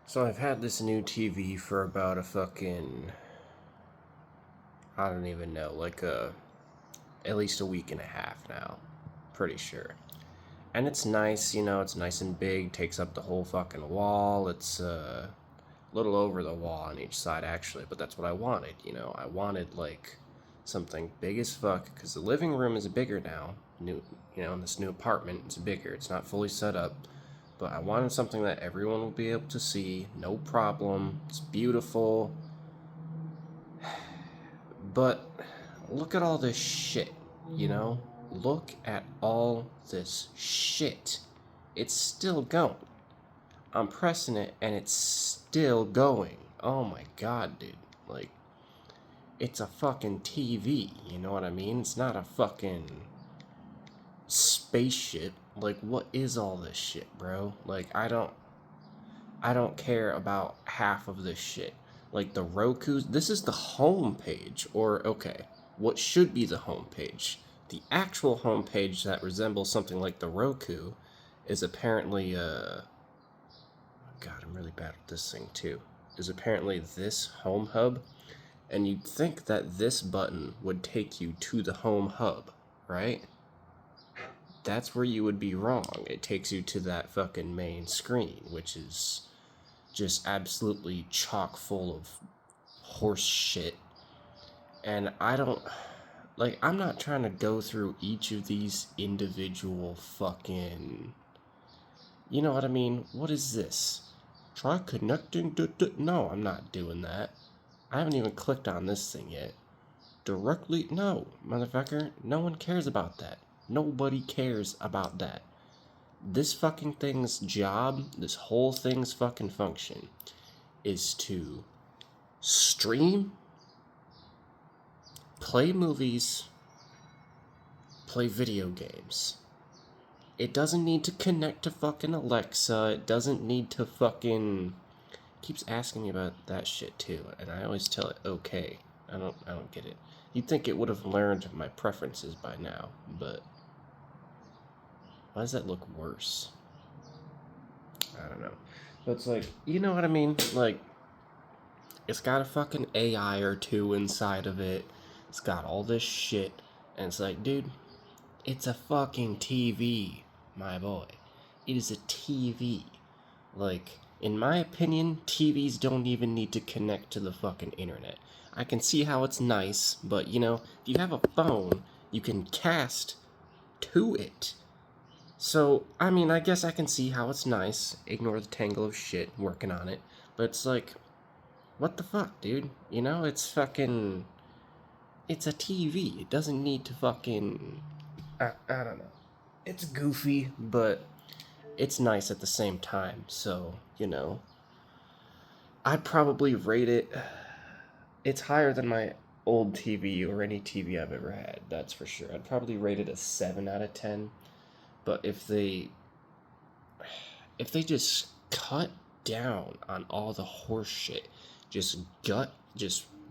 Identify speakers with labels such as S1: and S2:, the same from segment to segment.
S1: So I've had this new TV for about a fucking, I don't even know, at least a week and a half now. Pretty sure. And it's nice, it's nice and big, takes up the whole fucking wall. It's a little over the wall on each side actually, but that's what I wanted, I wanted like something big as fuck because the living room is bigger now. New, in this new apartment, it's bigger. It's not fully set up. But I wanted something that everyone will be able to see, no problem. It's beautiful. But look at all this shit, you know? Look at all this shit. It's still going. I'm pressing it and it's still going. Oh my god, dude. Like, it's a fucking TV, you know what I mean? It's not a fucking spaceship. Like, what is all this shit, bro? Like, I don't care about half of this shit. Like the Roku's, this is the home page, or okay, what should be the home page. The actual home page that resembles something like the Roku is apparently, God, I'm really bad at this thing too, is apparently this home hub, and you'd think that this button would take you to the home hub, right? That's where you would be wrong. It takes you to that fucking main screen, which is just absolutely chock full of horse shit. And I'm not trying to go through each of these individual fucking, you know what I mean? What is this? Try connecting no, I'm not doing that. I haven't even clicked on this thing yet. Directly, no, motherfucker, no one cares about that. Nobody cares about that. This fucking thing's job, this whole thing's fucking function, is to stream, play movies, play video games. It doesn't need to connect to fucking Alexa. It doesn't need to fucking keeps asking me about that shit too, and I always tell it okay. I don't get it. You'd think it would have learned my preferences by now, but why does that look worse? I don't know. But it's like, you know what I mean? Like, it's got a fucking AI or two inside of it. It's got all this shit. And it's like, dude, it's a fucking TV, my boy. It is a TV. Like, in my opinion, TVs don't even need to connect to the fucking internet. I can see how it's nice, but if you have a phone, you can cast to it. So, I mean, I guess I can see how it's nice. Ignore the tangle of shit, working on it. But it's like, what the fuck, dude? It's fucking. It's a TV. It doesn't need to fucking. I don't know. It's goofy, but it's nice at the same time. So, I'd probably rate it. It's higher than my old TV or any TV I've ever had, that's for sure. I'd probably rate it a 7 out of 10. But if they just cut down on all the horse shit, just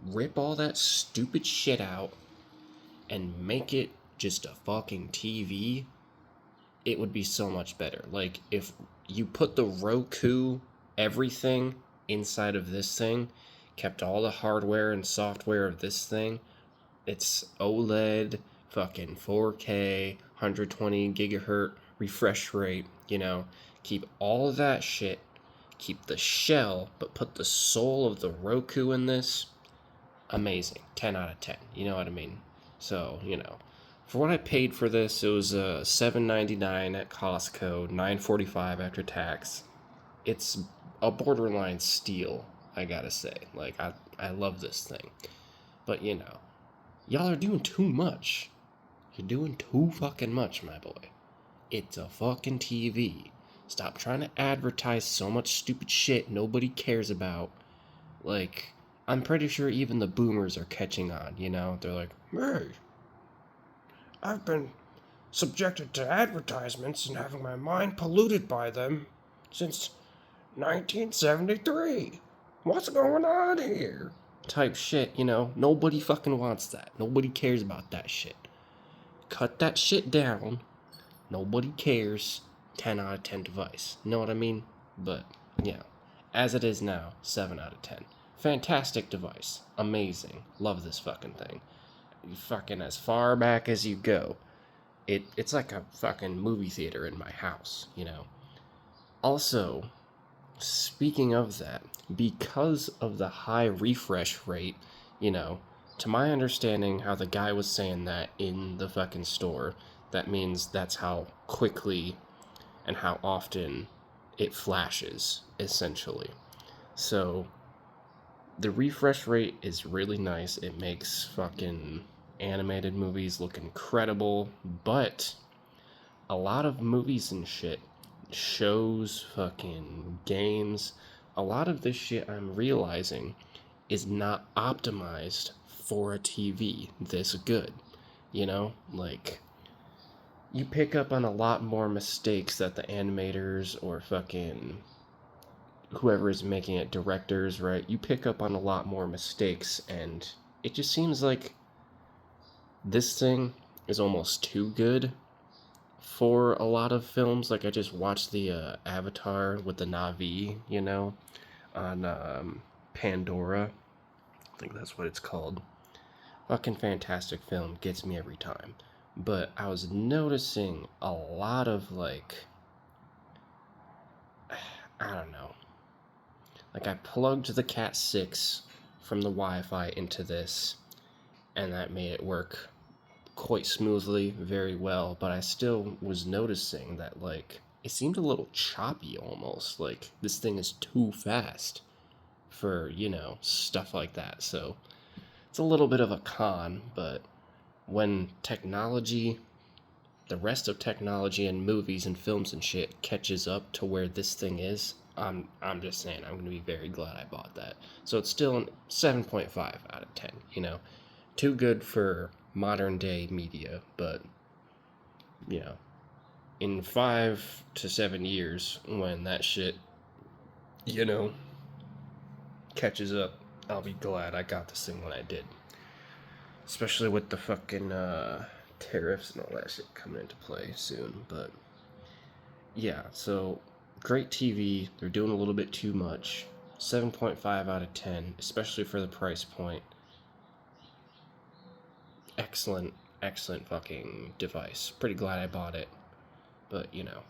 S1: rip all that stupid shit out and make it just a fucking TV, it would be so much better. Like, if you put the Roku everything inside of this thing, kept all the hardware and software of this thing, it's OLED, fucking 4K, 120 gigahertz refresh rate, keep all of that shit, keep the shell, but put the soul of the Roku in this, amazing. 10 out of 10, you know what I mean? So, for what I paid for this, it was $7.99 at Costco, $9.45 after tax. It's a borderline steal, I gotta say. Like, I love this thing. But, y'all are doing too much. You're doing too fucking much, my boy. It's a fucking TV. Stop trying to advertise so much stupid shit nobody cares about. Like, I'm pretty sure even the boomers are catching on, They're like, hey, I've been subjected to advertisements and having my mind polluted by them since 1973. What's going on here? Type shit, nobody fucking wants that. Nobody cares about that shit. Cut that shit down. Nobody cares. 10 out of 10 device. You know what I mean? But, yeah. As it is now, 7 out of 10. Fantastic device. Amazing. Love this fucking thing. Fucking as far back as you go, it's like a fucking movie theater in my house, you know. Also, speaking of that, because of the high refresh rate, you know, to my understanding, how the guy was saying that in the fucking store, that means that's how quickly and how often it flashes, essentially. So, the refresh rate is really nice. It makes fucking animated movies look incredible, but a lot of movies and shit, shows, fucking games, a lot of this shit I'm realizing is not optimized for a TV this good. You know? Like, you pick up on a lot more mistakes that the animators or fucking whoever is making it, directors, right? You pick up on a lot more mistakes, and it just seems like this thing is almost too good for a lot of films. Like, I just watched the Avatar with the Na'vi, you know, on Pandora. I think that's what it's called. Fucking fantastic film, gets me every time. But I was noticing a lot of, like, I don't know. Like, I plugged the Cat 6 from the Wi-Fi into this, and that made it work quite smoothly, very well, but I still was noticing that, like, it seemed a little choppy almost. Like, this thing is too fast for, you know, stuff like that. So, it's a little bit of a con, but when technology, the rest of technology and movies and films and shit catches up to where this thing is, I'm just saying I'm gonna be very glad I bought that. So it's still an 7.5 out of 10. You know, too good for modern day media, but you know, in 5 to 7 years when that shit, you know, catches up, I'll be glad I got this thing when I did. Especially with the fucking tariffs and all that shit coming into play soon. But yeah, so great TV. They're doing a little bit too much. 7.5 out of 10, especially for the price point. Excellent, excellent fucking device. Pretty glad I bought it. But, you know,